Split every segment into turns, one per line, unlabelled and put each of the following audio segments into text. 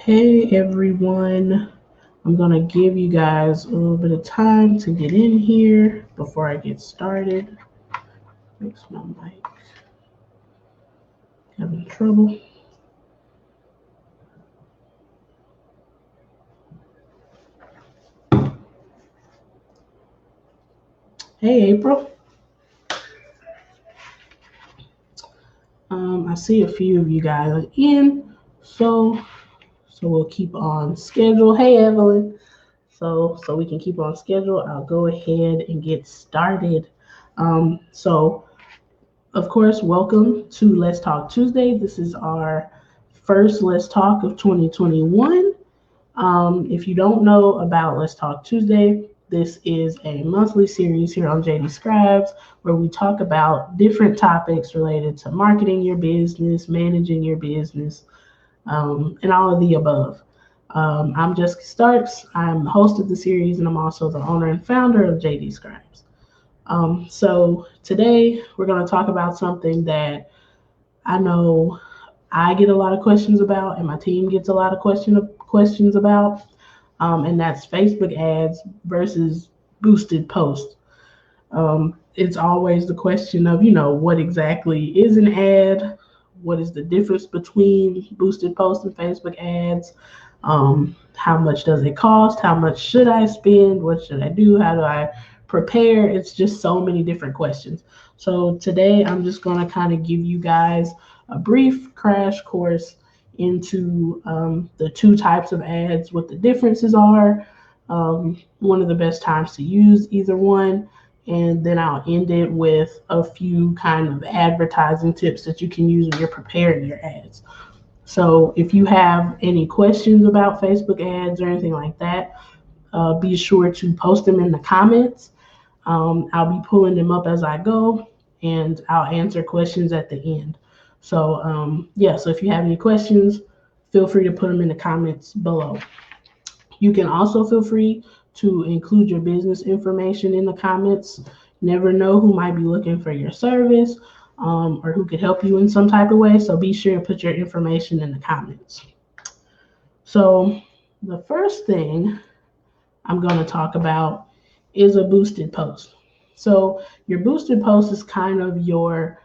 Hey everyone, I'm gonna give you guys a little bit of time to get in here before I get started. Makes my mic having trouble. Hey April, I see a few of you guys are in, so we'll keep on schedule. Hey Evelyn, so we can keep on schedule. I'll go ahead and get started. So of course, welcome to Let's Talk Tuesday. This is our first Let's Talk of 2021. If you don't know about Let's Talk Tuesday, this is a monthly series here on JD Scribes where we talk about different topics related to marketing your business, managing your business, and all of the above. I'm Jessica Starks. I'm the host of the series, and I'm also the owner and founder of JD Scribes. So today we're going to talk about something that I know I get a lot of questions about, and my team gets a lot of questions about, and that's Facebook ads versus boosted posts. It's always the question of, what exactly is an ad? What is the difference between boosted posts and Facebook ads? How much does it cost? How much should I spend? What should I do? How do I prepare? It's just so many different questions. So today I'm just going to kind of give you guys a brief crash course into the two types of ads, what the differences are, one of the best times to use either one, and then I'll end it with a few kind of advertising tips that you can use when you're preparing your ads. So if you have any questions about Facebook ads or anything like that, be sure to post them in the comments. I'll be pulling them up as I go, and I'll answer questions at the end. So if you have any questions, feel free to put them in the comments below. You can also feel free to include your business information in the comments. Never know who might be looking for your service or who could help you in some type of way. So be sure to put your information in the comments. So the first thing I'm going to talk about is a boosted post. So your boosted post is kind of your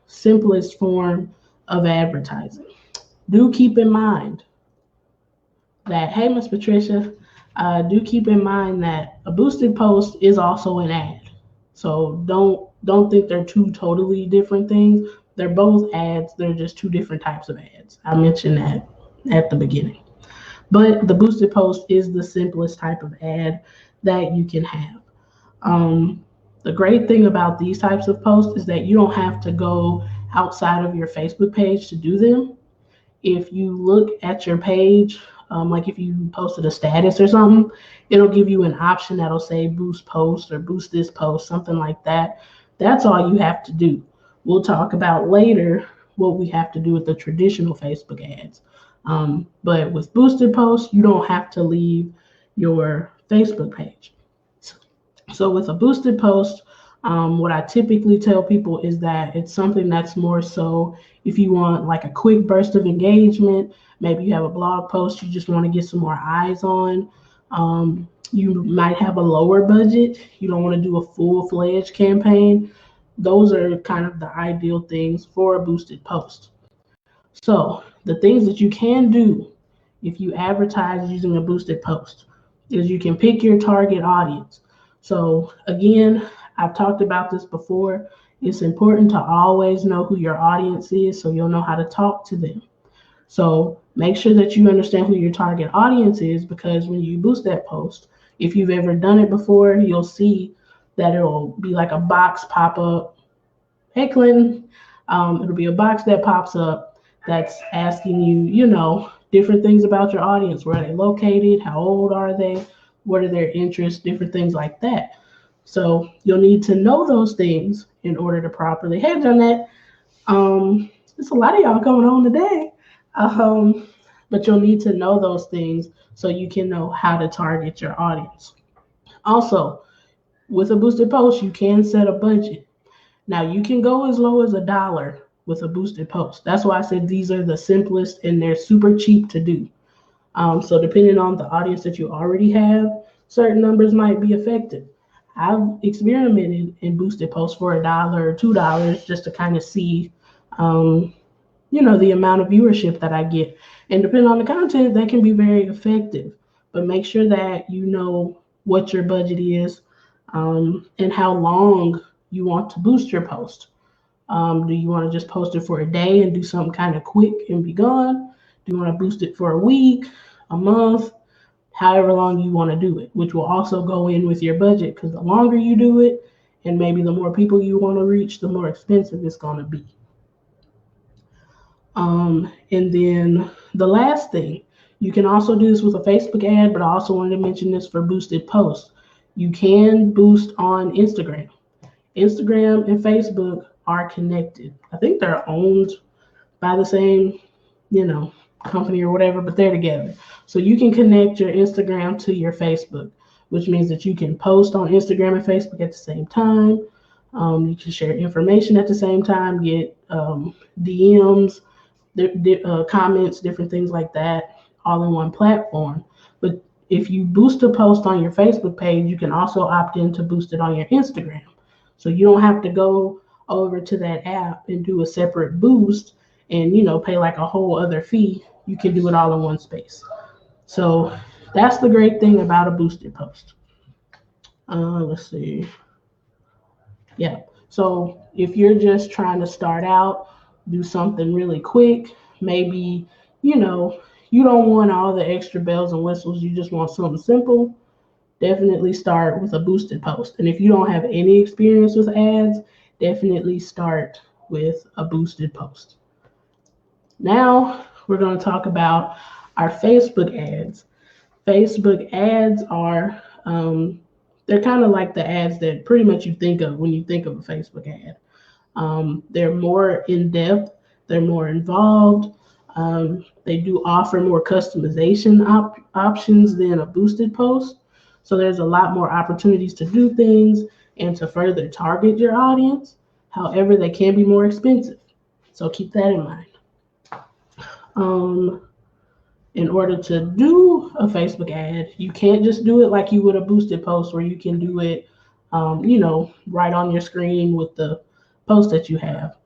simplest form of advertising. Do keep in mind that, hey, Miss Patricia, do keep in mind that a boosted post is also an ad. So don't think they're two totally different things. They're both ads. They're just two different types of ads. I mentioned that at the beginning. But the boosted post is the simplest type of ad that you can have. The great thing about these types of posts is that you don't have to go outside of your Facebook page to do them. If you look at your page, like if you posted a status or something, it'll give you an option that'll say boost post or boost this post, something like that. That's all you have to do. We'll talk about later what we have to do with the traditional Facebook ads. But with boosted posts, you don't have to leave your Facebook page. So with a boosted post, what I typically tell people is that it's something that's more so if you want like a quick burst of engagement, maybe you have a blog post you just want to get some more eyes on. You might have a lower budget. You don't want to do a full-fledged campaign. Those are kind of the ideal things for a boosted post. So the things that you can do if you advertise using a boosted post is you can pick your target audience. So again, I've talked about this before. It's important to always know who your audience is so you'll know how to talk to them. So make sure that you understand who your target audience is, because when you boost that post, if you've ever done it before, you'll see that it'll be like a box pop up. Hey, Clinton. It'll be a box that pops up that's asking you, different things about your audience. Where are they located? How old are they? What are their interests? Different things like that. So you'll need to know those things in order to properly. Hey, Jeanette. There's a lot of y'all coming on today. But you'll need to know those things so you can know how to target your audience. Also, with a boosted post, you can set a budget. Now, you can go as low as $1 with a boosted post. That's why I said these are the simplest and they're super cheap to do. So depending on the audience that you already have, certain numbers might be effective. I've experimented and boosted posts for $1 or $2 just to kind of see, um, the amount of viewership that I get. And depending on the content, that can be very effective. But make sure that you know what your budget is, and how long you want to boost your post. Do you want to just post it for a day and do something kind of quick and be gone? Do you want to boost it for a week, a month, however long you want to do it, which will also go in with your budget, because the longer you do it and maybe the more people you want to reach, the more expensive it's going to be. And then the last thing, you can also do this with a Facebook ad, but I also wanted to mention this for boosted posts. You can boost on Instagram. Instagram and Facebook are connected. I think they're owned by the same, company or whatever, but they're together. So you can connect your Instagram to your Facebook, which means that you can post on Instagram and Facebook at the same time. You can share information at the same time, get DMs, comments, different things like that, all in one platform. But if you boost a post on your Facebook page, you can also opt in to boost it on your Instagram. So you don't have to go over to that app and do a separate boost and pay like a whole other fee. You can do it all in one space. So that's the great thing about a boosted post. Let's see. Yeah. So if you're just trying to start out, do something really quick, maybe, you don't want all the extra bells and whistles, you just want something simple, definitely start with a boosted post. And if you don't have any experience with ads, definitely start with a boosted post. Now we're going to talk about our Facebook ads. Facebook ads are, they're kind of like the ads that pretty much you think of when you think of a Facebook ad. They're more in depth, they're more involved. They do offer more customization options than a boosted post. So there's a lot more opportunities to do things and to further target your audience. However, they can be more expensive. So keep that in mind. In order to do a Facebook ad, you can't just do it like you would a boosted post where you can do it, right on your screen with the post that you have.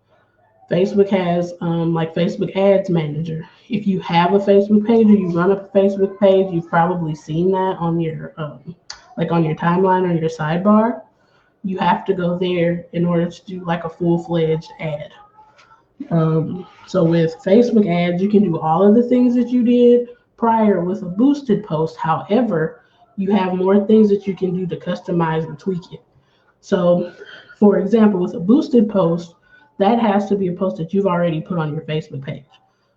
Facebook has like Facebook Ads Manager. If you have a Facebook page or you run a Facebook page, you've probably seen that on your like on your timeline or your sidebar. You have to go there in order to do like a full-fledged ad. So with Facebook ads, you can do all of the things that you did prior with a boosted post. However, you have more things that you can do to customize and tweak it. So, for example, with a boosted post, that has to be a post that you've already put on your Facebook page.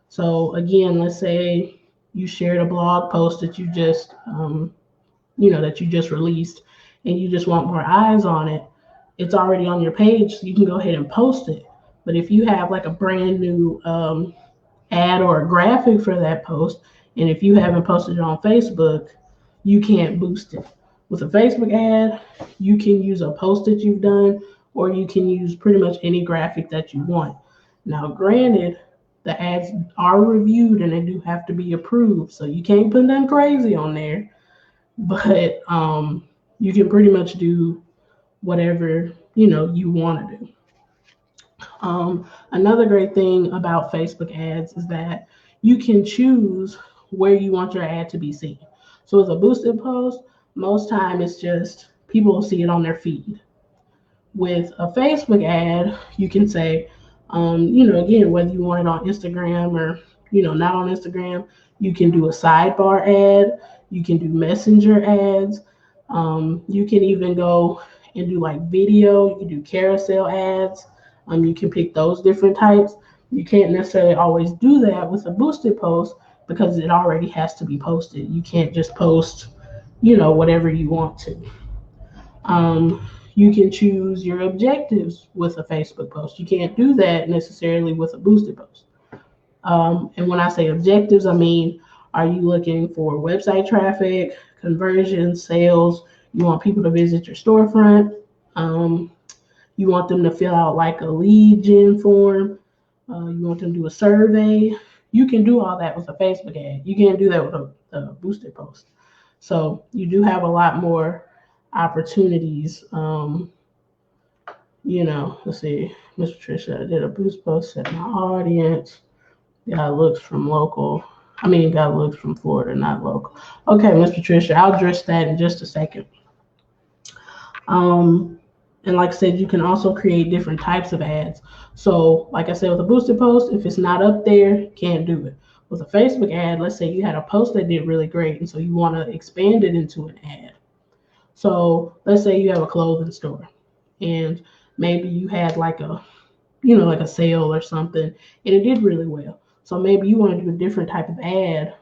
So again, let's say you shared a blog post that you just, that you just released, and you just want more eyes on it. It's already on your page, so you can go ahead and post it. But if you have like a brand new ad or a graphic for that post, and if you haven't posted it on Facebook, you can't boost it. With a Facebook ad, you can use a post that you've done, or you can use pretty much any graphic that you want. Now, granted, the ads are reviewed and they do have to be approved, so you can't put nothing crazy on there. But you can pretty much do whatever you want to do. Another great thing about Facebook ads is that you can choose where you want your ad to be seen. So with a boosted post, most time it's just people will see it on their feed. With a Facebook ad, you can say, again, whether you want it on Instagram or, not on Instagram, you can do a sidebar ad, you can do messenger ads, you can even go and do like video, you can do carousel ads. You can pick those different types. You can't necessarily always do that with a boosted post because it already has to be posted. You can't just post, whatever you want to. You can choose your objectives with a Facebook post. You can't do that necessarily with a boosted post. And when I say objectives, I mean, are you looking for website traffic, conversions, sales? You want people to visit your storefront? You want them to fill out like a lead gen form. You want them to do a survey. You can do all that with a Facebook ad. You can't do that with boosted post. So you do have a lot more opportunities. Let's see. Miss Patricia, I did a boost post at my audience. Got looks from local. Got looks from Florida, not local. Okay, Miss Patricia, I'll address that in just a second. Um, and like I said, you can also create different types of ads. So, like I said, with a boosted post, if it's not up there, can't do it. With a Facebook ad, let's say you had a post that did really great, and so you want to expand it into an ad. So, let's say you have a clothing store, and maybe you had like a sale or something, and it did really well. So maybe you want to do a different type of ad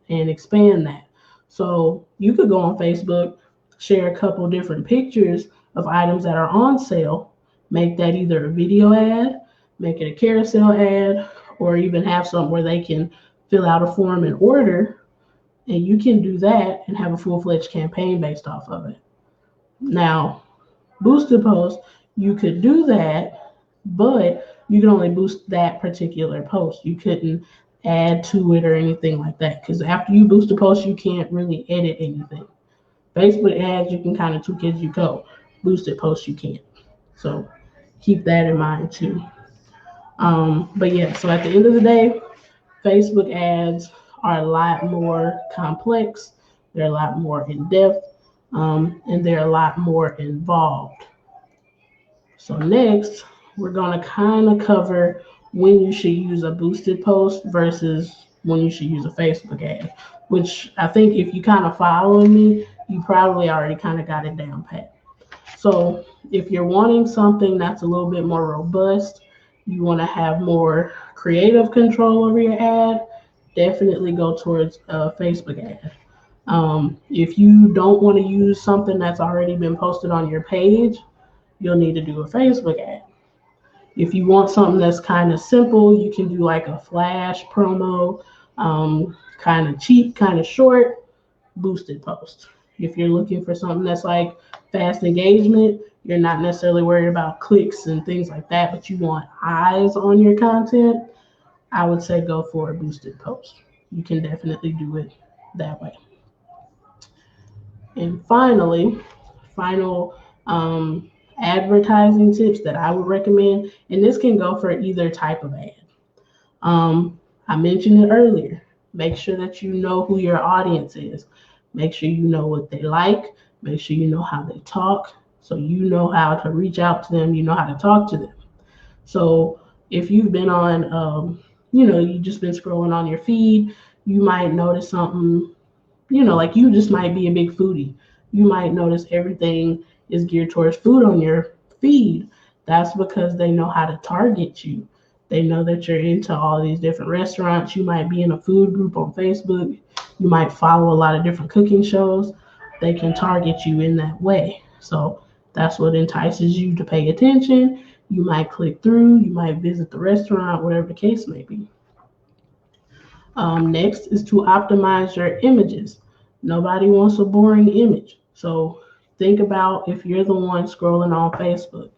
and expand that. So you could go on Facebook, share a couple different pictures of items that are on sale, make that either a video ad, make it a carousel ad, or even have something where they can fill out a form and order, and you can do that and have a full-fledged campaign based off of it. Now, boosted post, you could do that, but you can only boost that particular post. You couldn't add to it or anything like that, because after you boost a post, you can't really edit anything. Facebook ads, you can kind of tweak as you go. Boosted posts, you can't. So keep that in mind too. But yeah, so at the end of the day, Facebook ads are a lot more complex. They're a lot more in depth, and they're a lot more involved. So next, we're going to kind of cover when you should use a boosted post versus when you should use a Facebook ad, which I think if you kind of following me, you probably already kind of got it down pat. So if you're wanting something that's a little bit more robust, you want to have more creative control over your ad, definitely go towards a Facebook ad. If you don't want to use something that's already been posted on your page, you'll need to do a Facebook ad. If you want something that's kind of simple, you can do like a flash promo, kind of cheap, kind of short, boosted post. If you're looking for something that's like fast engagement, you're not necessarily worried about clicks and things like that, but you want eyes on your content, I would say go for a boosted post. You can definitely do it that way. And finally, final advertising tips that I would recommend, and this can go for either type of ad. I mentioned it earlier. Make sure that you know who your audience is. Make sure you know what they like. Make sure you know how they talk. So you know how to reach out to them. You know how to talk to them. So if you've been on, you've just been scrolling on your feed, you might notice something, like you just might be a big foodie. You might notice everything is geared towards food on your feed. That's because they know how to target you. They know that you're into all these different restaurants. You might be in a food group on Facebook. You might follow a lot of different cooking shows. They can target you in that way. So that's what entices you to pay attention. You might click through. You might visit the restaurant, whatever the case may be. Next is to optimize your images. Nobody wants a boring image. So think about if you're the one scrolling on Facebook.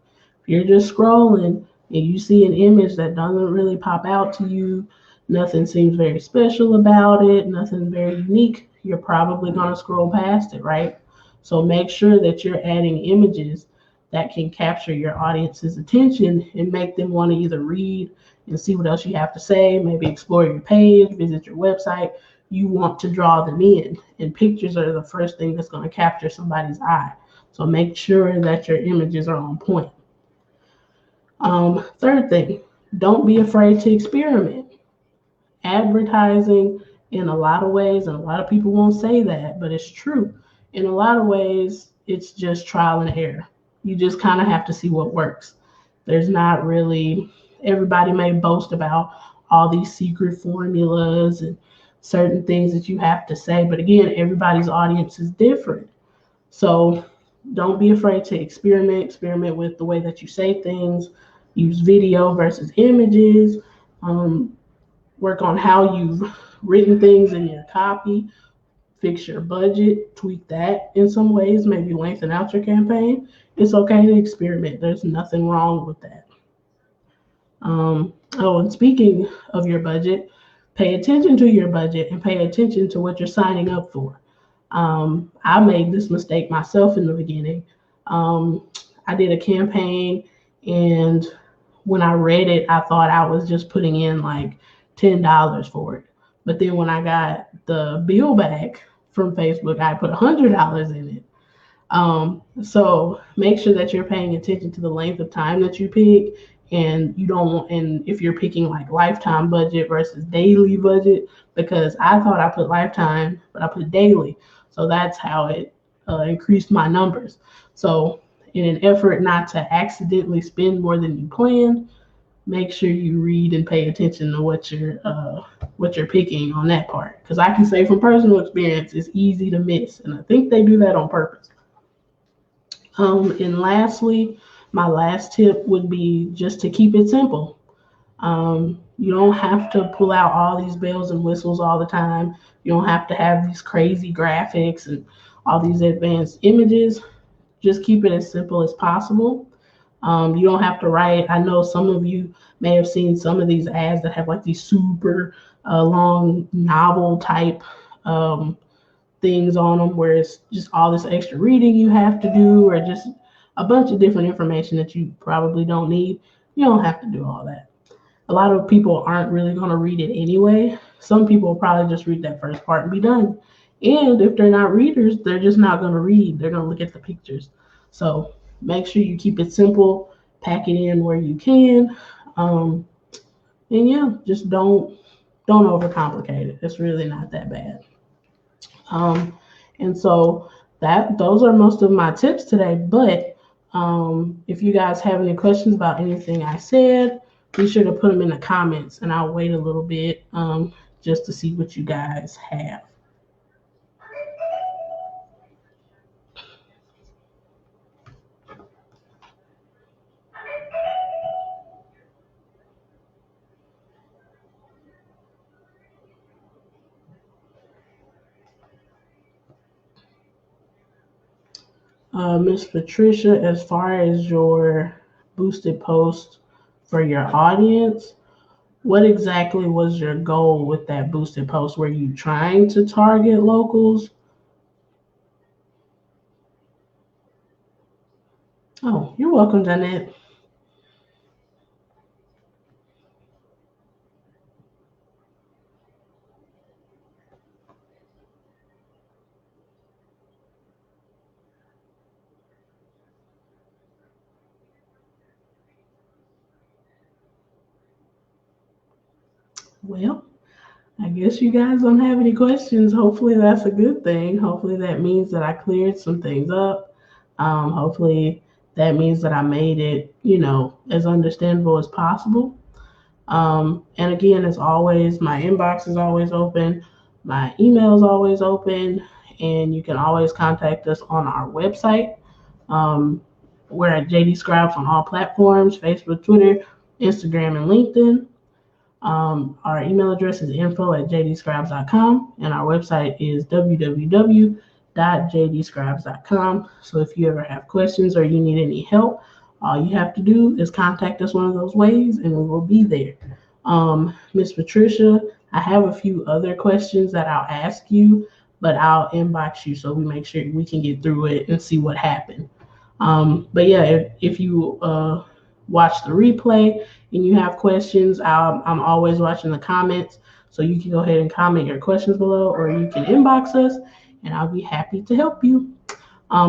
If you're just scrolling and you see an image that doesn't really pop out to you, nothing seems very special about it, nothing very unique, you're probably going to scroll past it, right? So make sure that you're adding images that can capture your audience's attention and make them want to either read and see what else you have to say, maybe explore your page, visit your website. You want to draw them in, and pictures are the first thing that's going to capture somebody's eye. So make sure that your images are on point. Third thing, don't be afraid to experiment. Advertising in a lot of ways, and a lot of people won't say that, but it's true. In a lot of ways, it's just trial and error. You just kind of have to see what works. There's not really, everybody may boast about all these secret formulas and certain things that you have to say, but again, everybody's audience is different. So don't be afraid to experiment with the way that you say things, use video versus images, work on how you've written things in your copy, fix your budget, tweak that in some ways, maybe lengthen out your campaign. It's okay to experiment. There's nothing wrong with that. And speaking of your budget, pay attention to your budget and pay attention to what you're signing up for. I made this mistake myself in the beginning. Um, I did a campaign, and when I read it, I thought I was just putting in like $10 for it. But then when I got the bill back from Facebook, I put $100 in it. So make sure that you're paying attention to the length of time that you pick, and you don't want, and if you're picking like lifetime budget versus daily budget, because I thought I put lifetime, but I put daily. So that's how it increased my numbers. So in an effort not to accidentally spend more than you planned, make sure you read and pay attention to what you're picking on that part. Because I can say from personal experience, it's easy to miss, and I think they do that on purpose. And lastly, my last tip would be just to keep it simple. You don't have to pull out all these bells and whistles all the time. You don't have to have these crazy graphics and all these advanced images. Just keep it as simple as possible. You don't have to write. I know some of you may have seen some of these ads that have like these super long novel type um, things on them where it's just all this extra reading you have to do, or just a bunch of different information that you probably don't need. You don't have to do all that. A lot of people aren't really going to read it anyway. Some people will probably just read that first part and be done. And if they're not readers, they're just not going to read. They're going to look at the pictures. So make sure you keep it simple, pack it in where you can. Um, and yeah, just don't overcomplicate it. It's really not that bad. Um, and so that those are most of my tips today. But if you guys have any questions about anything I said, be sure to put them in the comments, and I'll wait a little bit just to see what you guys have. Miss Patricia, as far as your boosted post for your audience, what exactly was your goal with that boosted post? Were you trying to target locals? Oh, you're welcome, Janet. Well, I guess you guys don't have any questions. Hopefully, that's a good thing. Hopefully, that means that I cleared some things up. Hopefully, that means that I made it, as understandable as possible. And again, as always, my inbox is always open, my email is always open, and you can always contact us on our website. Um, we're at JD Scribes on all platforms: Facebook, Twitter, Instagram, and LinkedIn. Our email address is info@jdscribes.com, and our website is www.jdscribes.com. So if you ever have questions or you need any help, all you have to do is contact us one of those ways, and we will be there. Miss Patricia, I have a few other questions that I'll ask you, but I'll inbox you so we make sure we can get through it and see what happened. But yeah, if you watch the replay and you have questions, I'm always watching the comments. So you can go ahead and comment your questions below, or you can inbox us, and I'll be happy to help you.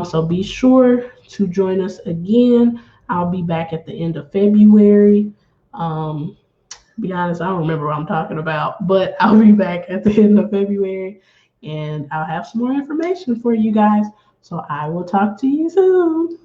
So be sure to join us again. I'll be back at the end of February. Be honest, I don't remember what I'm talking about, but I'll be back at the end of February, and I'll have some more information for you guys. So I will talk to you soon.